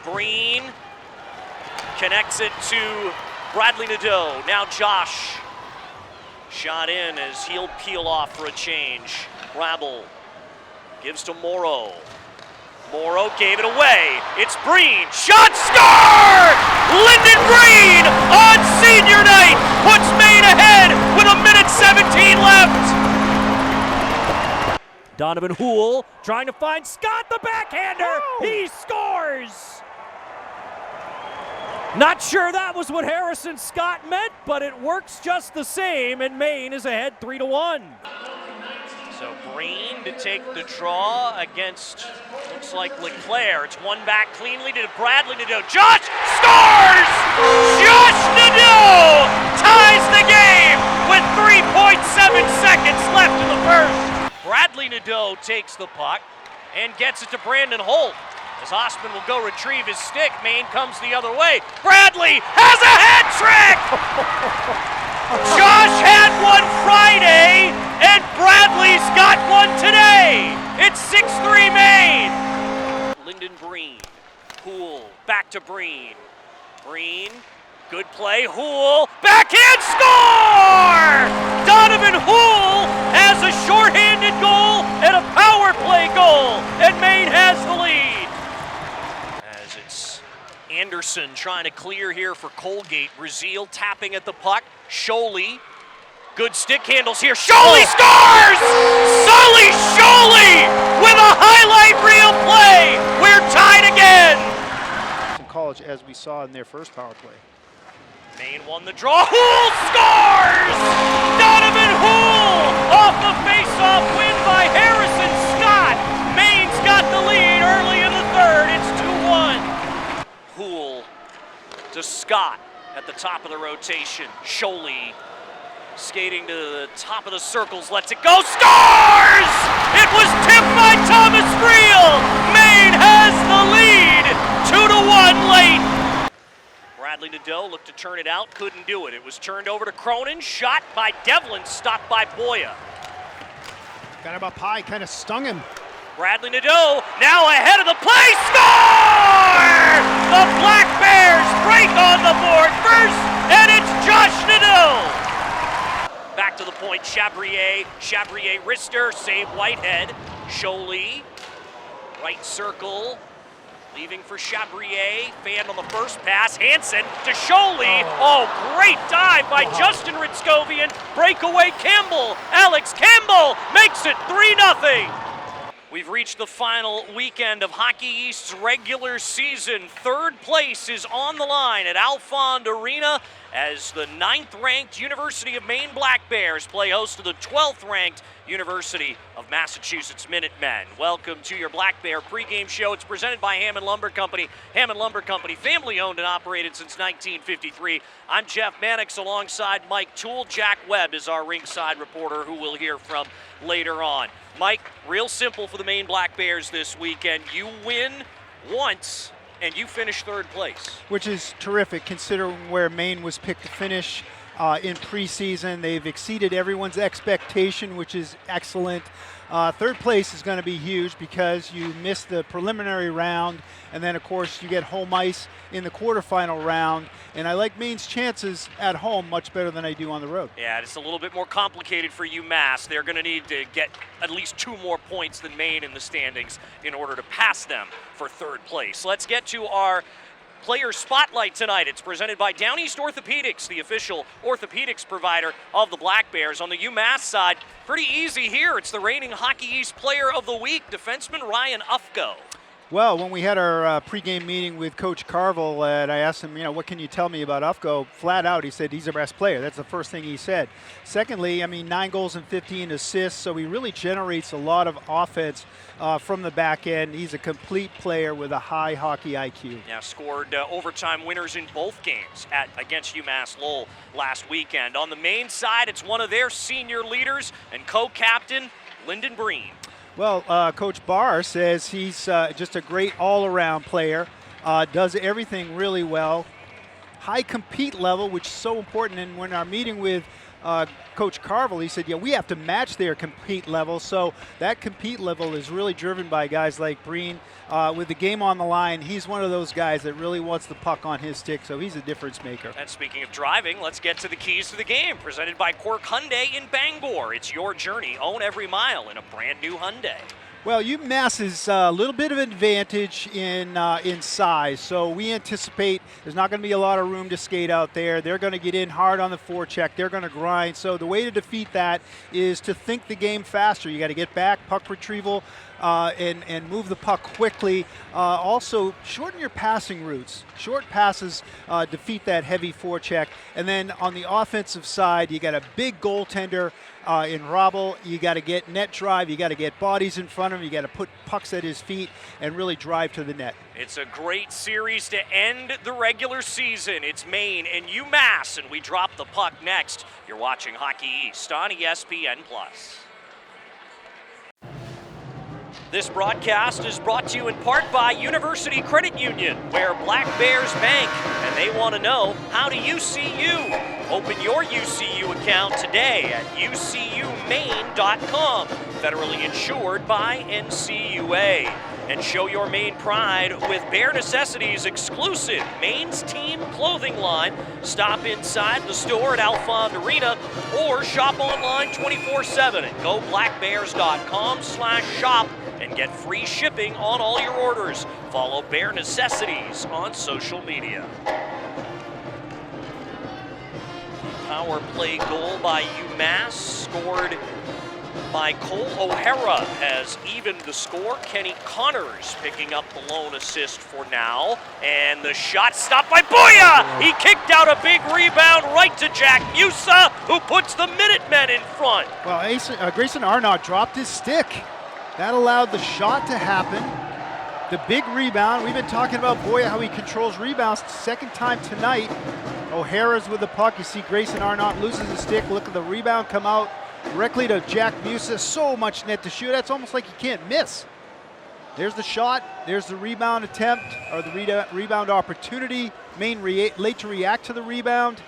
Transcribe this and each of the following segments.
Breen connects it to Bradley Nadeau. Now Josh. Shot in as he'll peel off for a change. Rabble gives to Morrow. Morrow gave it away. It's Breen. Shot, score! Lyndon Breen on senior night puts Maine ahead with 1:17 left. Donovan Houle trying to find Scott, the backhander. Oh. He scores! Not sure that was what Harrison Scott meant, but it works just the same, and Maine is ahead 3-1. So Breen to take the draw against, looks like LeClaire. It's one back cleanly to Bradley Nadeau. Josh scores! Josh Nadeau ties the game with 3.7 seconds left in the first. Bradley Nadeau takes the puck and gets it to Brandon Holt. As Osman will go retrieve his stick, Maine comes the other way. Bradley has a hat trick! Josh had one Friday, and Bradley's got one today. It's 6-3 Maine. Lyndon Breen, Houle, back to Breen. Breen, good play, Houle, backhand score! Donovan Houle has a shorthanded goal and a power play goal, and Maine has the lead. As it's Anderson trying to clear here for Colgate. Brazil tapping at the puck. Sholey, good stick handles here. Sholey scores! Sully Sholey with a highlight reel play. We're tied again. In college, as we saw in their first power play. Maine won the draw. Houle scores! Donovan Houle off the faceoff win by Harrison Scott. Maine's got the lead early in the third. It's 2-1. Houle to Scott at the top of the rotation. Sholey skating to the top of the circles, lets it go, scores! It was tipped by Thomas Friel. Maine has the lead, 2-1 late. Bradley Nadeau looked to turn it out, couldn't do it. It was turned over to Cronin, shot by Devlin, stopped by Boya. Got him up high, kind of stung him. Bradley Nadeau now ahead of the play, score! The Black Bears break on the board first, and it's Josh Nadeau. Back to the point, Chabrier, wrister, save Whitehead. Sholey, right circle, leaving for Chabrier, fanned on the first pass, Hansen to Sholey. Oh, great dive by Justin Ritzkovian. Breakaway Campbell, Alex Campbell makes it 3-0. We've reached the final weekend of Hockey East's regular season. Third place is on the line at Alfond Arena as the 9th-ranked University of Maine Black Bears play host to the 12th-ranked University of Massachusetts Minutemen. Welcome to your Black Bear pregame show. It's presented by Hammond Lumber Company. Hammond Lumber Company, family-owned and operated since 1953. I'm Jeff Mannix alongside Mike Toole. Jack Webb is our ringside reporter who we'll hear from later on. Mike, real simple for the Maine Black Bears this weekend. You win once, and you finish third place. Which is terrific considering where Maine was picked to finish in preseason. They've exceeded everyone's expectation, which is excellent. Third place is going to be huge because you missed the preliminary round, and then, of course, you get home ice in the quarterfinal round. And I like Maine's chances at home much better than I do on the road. Yeah, it's a little bit more complicated for UMass. They're going to need to get at least 2 more points than Maine in the standings in order to pass them for third place. Let's get to our player spotlight tonight. It's presented by Down East Orthopedics, the official orthopedics provider of the Black Bears. On the UMass side, pretty easy here. It's the reigning Hockey East Player of the Week, defenseman Ryan Ufko. Well, when we had our pregame meeting with Coach Carville, and I asked him, what can you tell me about Ufko? Flat out, he said he's our best player. That's the first thing he said. Secondly, 9 goals and 15 assists, so he really generates a lot of offense from the back end. He's a complete player with a high hockey IQ. Yeah, scored overtime winners in both games against UMass Lowell last weekend. On the Maine side, it's one of their senior leaders and co-captain, Lyndon Breen. Well, Coach Barr says he's just a great all-around player, does everything really well, high compete level, which is so important. And when our meeting with Coach Carvel, he said, yeah, we have to match their compete level. So that compete level is really driven by guys like Breen. With the game on the line, he's one of those guys that really wants the puck on his stick, so he's a difference maker. And speaking of driving, let's get to the keys to the game, presented by Quirk Hyundai in Bangor. It's your journey. Own every mile in a brand new Hyundai. Well, UMass is a little bit of an advantage in size, so we anticipate there's not going to be a lot of room to skate out there. They're going to get in hard on the forecheck. They're going to grind. So the way to defeat that is to think the game faster. You got to get back, puck retrieval, and move the puck quickly. Also, shorten your passing routes. Short passes defeat that heavy forecheck. And then on the offensive side, you got a big goaltender in Robble. You got to get net drive. You got to get bodies in front of him. You got to put pucks at his feet and really drive to the net. It's a great series to end the regular season. It's Maine and UMass, and we drop the puck next. You're watching Hockey East on ESPN+. This broadcast is brought to you in part by University Credit Union, where Black Bears bank, and they want to know, how do you see you? Open your UCU account today at ucumaine.com, federally insured by NCUA. And show your Maine pride with Bare Necessities' exclusive Maine's Team clothing line. Stop inside the store at Alfond Arena or shop online 24/7 at goblackbears.com/shop and get free shipping on all your orders. Follow Bare Necessities on social media. Power play goal by UMass, scored by Cole O'Hara, has evened the score. Kenny Connors picking up the lone assist for now. And the shot stopped by Boya! He kicked out a big rebound right to Jack Musa, who puts the Minutemen in front. Well, Grayson Arnott dropped his stick. That allowed the shot to happen. The big rebound. We've been talking about Boya, how he controls rebounds. Second time tonight. O'Hara's with the puck. You see Grayson Arnott loses his stick. Look at the rebound come out directly to Jack Musa. So much net to shoot. That's almost like you can't miss. There's the shot. There's the rebound attempt, or the rebound opportunity. Maine late to react to the rebound.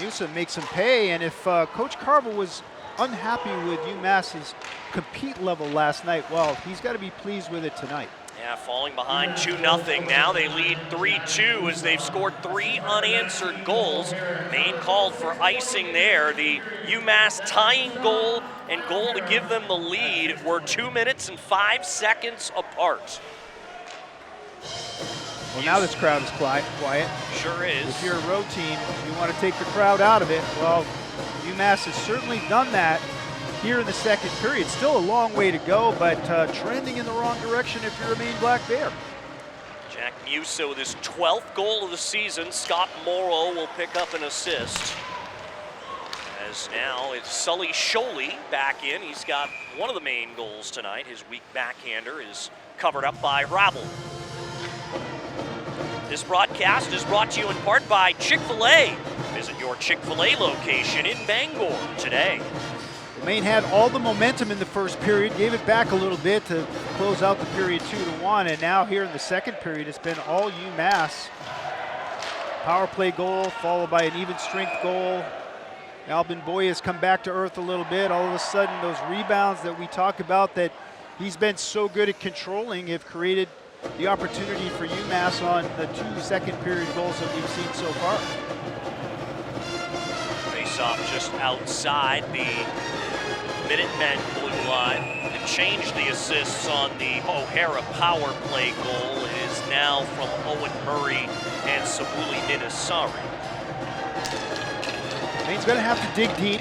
Musa makes him pay, and if Coach Carver was unhappy with UMass's compete level last night, well, he's got to be pleased with it tonight. Yeah, falling behind 2-0. Now they lead 3-2 as they've scored 3 unanswered goals. Maine called for icing there. The UMass tying goal and goal to give them the lead were 2 minutes and 5 seconds apart. Well, now this crowd is quiet. Sure is. If you're a road team, you want to take the crowd out of it. Well, UMass has certainly done that here in the second period. Still a long way to go, but trending in the wrong direction if you're a Maine Black Bear. Jack Musa with his 12th goal of the season. Scott Morrow will pick up an assist. As now it's Sully Sholey back in. He's got one of the main goals tonight. His weak backhander is covered up by Rabble. This broadcast is brought to you in part by Chick-fil-A. Visit your Chick-fil-A location in Bangor today. Maine had all the momentum in the first period, gave it back a little bit to close out the period 2-1, and now here in the second period, it's been all UMass. Power play goal followed by an even strength goal. Albin Boy has come back to earth a little bit. All of a sudden, those rebounds that we talk about that he's been so good at controlling have created the opportunity for UMass on the 2 second period goals that we've seen so far. Face off just outside the Minutemen blue line and changed the assists on the O'Hara power play goal. It is now from Owen Murray and Sabuli Ninasari. Maine's going to have to dig deep,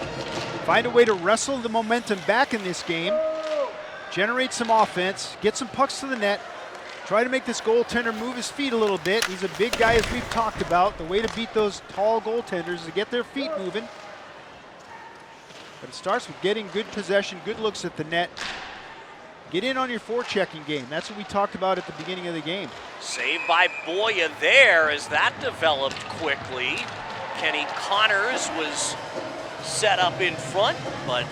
find a way to wrestle the momentum back in this game, generate some offense, get some pucks to the net, try to make this goaltender move his feet a little bit. He's a big guy, as we've talked about. The way to beat those tall goaltenders is to get their feet moving. But it starts with getting good possession, good looks at the net. Get in on your forechecking game. That's what we talked about at the beginning of the game. Saved by Boya there as that developed quickly. Kenny Connors was set up in front, but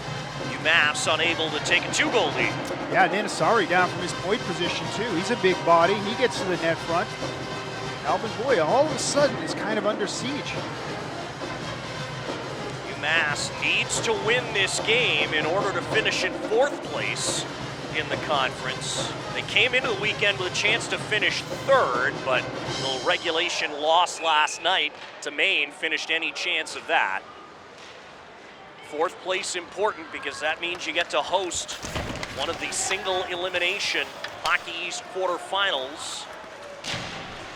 UMass unable to take a 2-goal lead. Yeah, Ninasari down from his point position too. He's a big body. He gets to the net front. Albin Boya all of a sudden is kind of under siege. UMass needs to win this game in order to finish in 4th place in the conference. They came into the weekend with a chance to finish 3rd, but the regulation loss last night to Maine finished any chance of that. 4th place important because that means you get to host one of the single elimination Hockey East quarterfinals.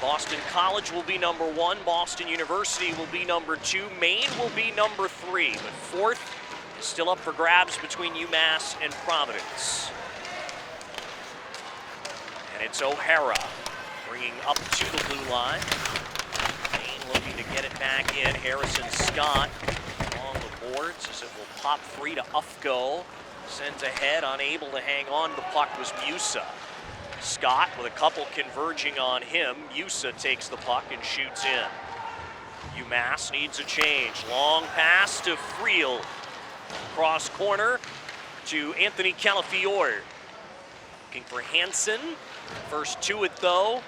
Boston College will be number 1, Boston University will be number 2, Maine will be number 3, but 4th is still up for grabs between UMass and Providence. And it's O'Hara bringing up to the blue line. Maine looking to get it back in. Harrison Scott on the boards as it will pop free to Ufko. Sends ahead, unable to hang on. The puck was Musa. Scott with a couple converging on him. Musa takes the puck and shoots in. UMass needs a change. Long pass to Friel. Cross corner to Anthony Calafiore. Looking for Hansen. First to it though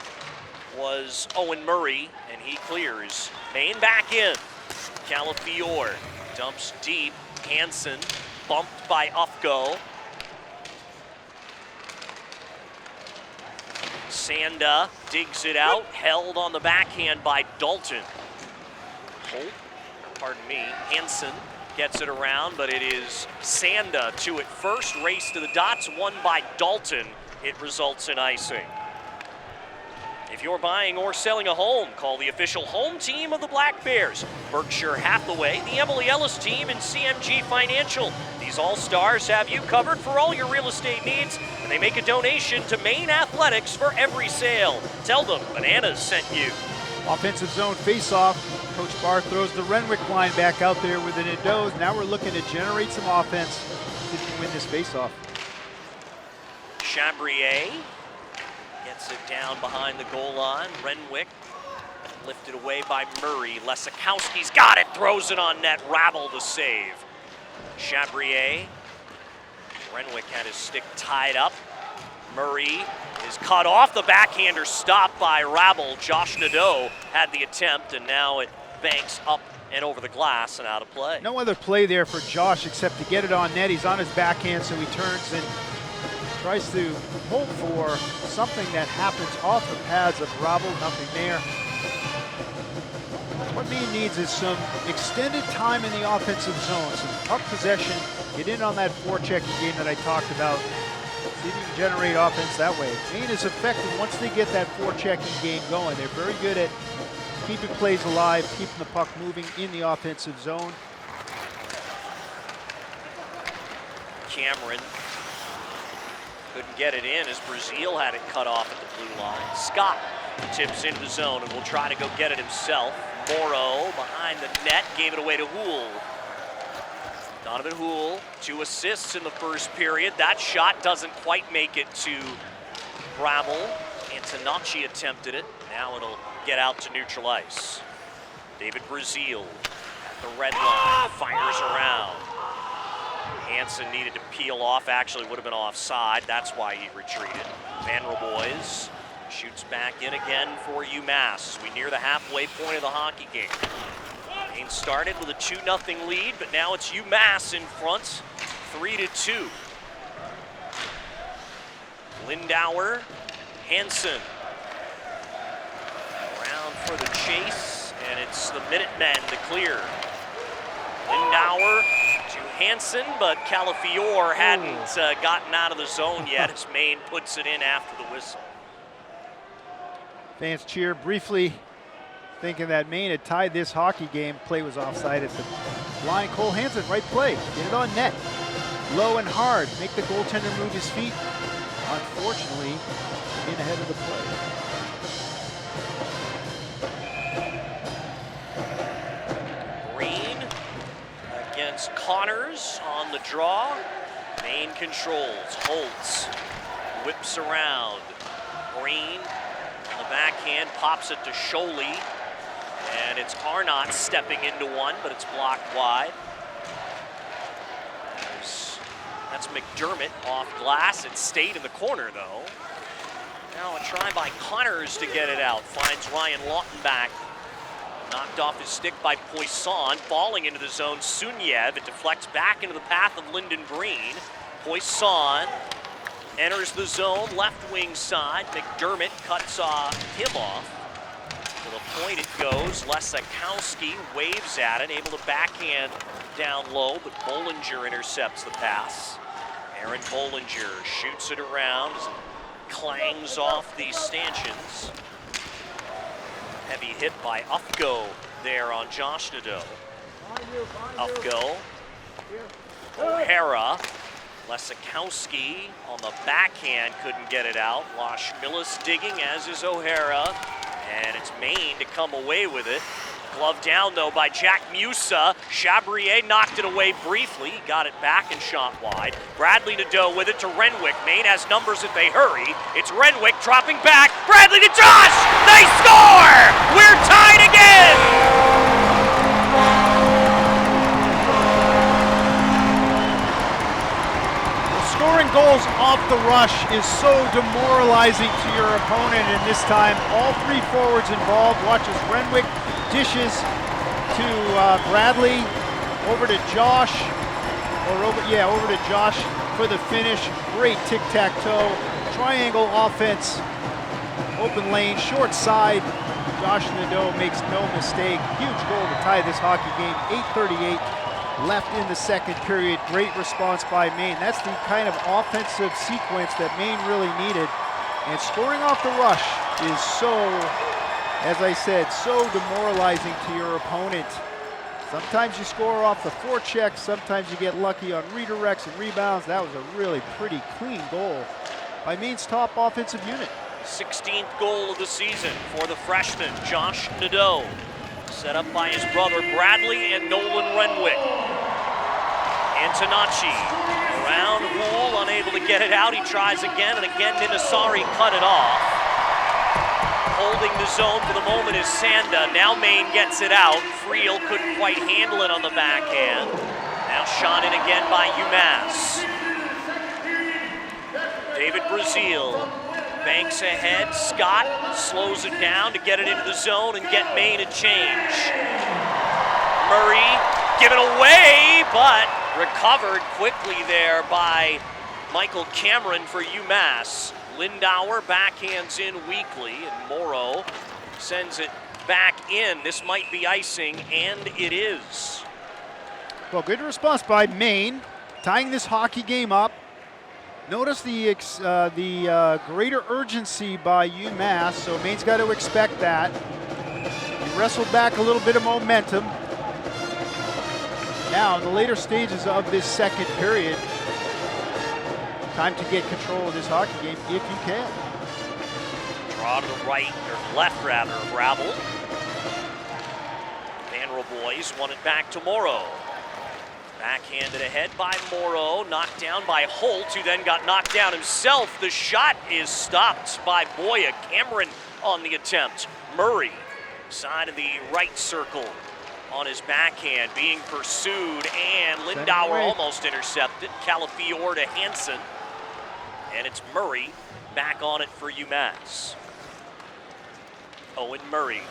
was Owen Murray, and he clears. Maine back in. Calafiore dumps deep. Hansen bumped by Ufko. Sanda digs it out, held on the backhand by Dalton. Hansen gets it around, but it is Sanda to it first. Race to the dots, won by Dalton. It results in icing. If you're buying or selling a home, call the official home team of the Black Bears, Berkshire Hathaway, the Emily Ellis team, and CMG Financial. These all-stars have you covered for all your real estate needs, and they make a donation to Maine Athletics for every sale. Tell them Bananas sent you. Offensive zone face-off. Coach Barr throws the Renwick line back out there with an Nadeau. Now we're looking to generate some offense to win this face-off. Chabrier gets it down behind the goal line. Renwick lifted away by Murray. Lesikowski's got it, throws it on net. Rabble the save. Chabrier. Renwick had his stick tied up. Murray is cut off. The backhander stopped by Rabble. Josh Nadeau had the attempt, and now it banks up and over the glass and out of play. No other play there for Josh except to get it on net. He's on his backhand, so he turns and tries to hope for something that happens off the pads of Rabble. Nothing there. What Maine needs is some extended time in the offensive zone, some puck possession, get in on that forechecking game that I talked about. See if you can generate offense that way. Maine is effective once they get that forechecking game going. They're very good at keeping plays alive, keeping the puck moving in the offensive zone. Cameron couldn't get it in as Brazil had it cut off at the blue line. Scott tips into the zone and will try to go get it himself. Morrow behind the net, gave it away to Houle. Donovan Houle, 2 assists in the first period. That shot doesn't quite make it to Rabble. Antonacci attempted it. Now it'll get out to neutral ice. David Brazil at the red line, fires around. Hansen needed to peel off, actually would have been offside. That's why he retreated. Van Roboys shoots back in again for UMass as we near the halfway point of the hockey game. Maine started with a 2-0 lead, but now it's UMass in front, 3-2. Lindauer, Hansen. Around for the chase, and it's the Minutemen to clear. Lindauer to Hansen, but Calafiore hadn't gotten out of the zone yet as Maine puts it in after the whistle. Fans cheer briefly, thinking that Maine had tied this hockey game. Play was offside at the line. Cole Hansen, right play, get it on net. Low and hard, make the goaltender move his feet. Unfortunately, in ahead of the play. Green against Connors on the draw. Maine controls, Holtz whips around. Green on the backhand, pops it to Sholey. And it's Arnott stepping into one, but it's blocked wide. That's McDermott off glass. It stayed in the corner, though. Now a try by Connors to get it out. Finds Ryan Lautenbach Knocked off his stick by Poisson, falling into the zone. Sunyev, it deflects back into the path of Lyndon Green. Poisson enters the zone, left wing side. McDermott cuts him off. To the point it goes. Lesakowski waves at it, able to backhand down low, but Bollinger intercepts the pass. Aaron Bollinger shoots it around as it clangs off the stanchions. Heavy hit by Ufko there on Josh Nadeau. Ufko, O'Hara, Lesakowski on the backhand, couldn't get it out. Lashmilis digging, as is O'Hara, and it's Maine to come away with it. Glove down though by Jack Musa. Chabrier knocked it away briefly, got it back and shot wide. Bradley Nadeau with it to Renwick. Maine has numbers if they hurry. It's Renwick dropping back. Bradley to Josh! They score! We're tied again! Scoring goals off the rush is so demoralizing to your opponent, and this time all three forwards involved. Watch as Renwick dishes to Bradley, over to Josh, over to Josh for the finish. Great tic-tac-toe, triangle offense, open lane, short side. Josh Nadeau makes no mistake. Huge goal to tie this hockey game. 8:38 left in the second period. Great response by Maine. That's the kind of offensive sequence that Maine really needed. And scoring off the rush is so, as I said, so demoralizing to your opponent. Sometimes you score off the forecheck, sometimes you get lucky on redirects and rebounds. That was a really pretty clean goal by Maine's top offensive unit. 16th goal of the season for the freshman, Josh Nadeau. Set up by his brother Bradley and Nolan Renwick. Antonacci around Houle, unable to get it out. He tries again, and again Ninasari cut it off. Holding the zone for the moment is Sanda. Now Maine gets it out. Friel couldn't quite handle it on the backhand. Now shot in again by UMass. David Brazil banks ahead. Scott slows it down to get it into the zone and get Maine a change. Murray given away, but recovered quickly there by Michael Cameron for UMass. Lindauer backhands in weakly, and Morrow sends it back in. This might be icing, and it is. Well, good response by Maine, tying this hockey game up. Notice the greater urgency by UMass, so Maine's got to expect that. He wrestled back a little bit of momentum. Now, in the later stages of this second period, time to get control of this hockey game if you can. Draw to the right, or left rather, of Rabel. Vanderbilt boys want it back to Morrow. Backhanded ahead by Morrow, knocked down by Holt, who then got knocked down himself. The shot is stopped by Boya. Cameron on the attempt. Murray, side of the right circle on his backhand, being pursued, and Lindauer almost intercepted. Calafiore to Hansen, and it's Murray back on it for UMass. Owen Murray.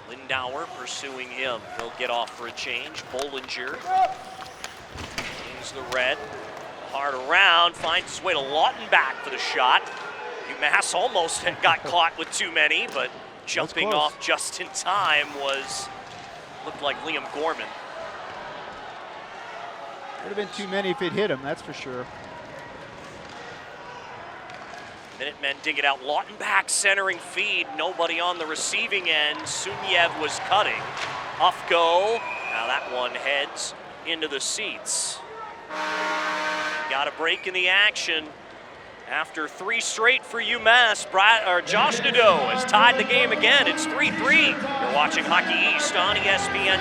Lindauer pursuing him. He'll get off for a change. Bollinger brings the red. Hard around, finds his way to Lautenbach for the shot. UMass almost got caught with too many, but jumping off just in time looked like Liam Gorman. Would have been too many if it hit him, that's for sure. Minutemen dig it out. Lautenbach centering feed. Nobody on the receiving end. Sunyev was cutting. Ufko. Now that one heads into the seats. Got a break in the action. After 3 straight for UMass, Josh Nadeau has tied the game again. It's 3-3. You're watching Hockey East on ESPN+.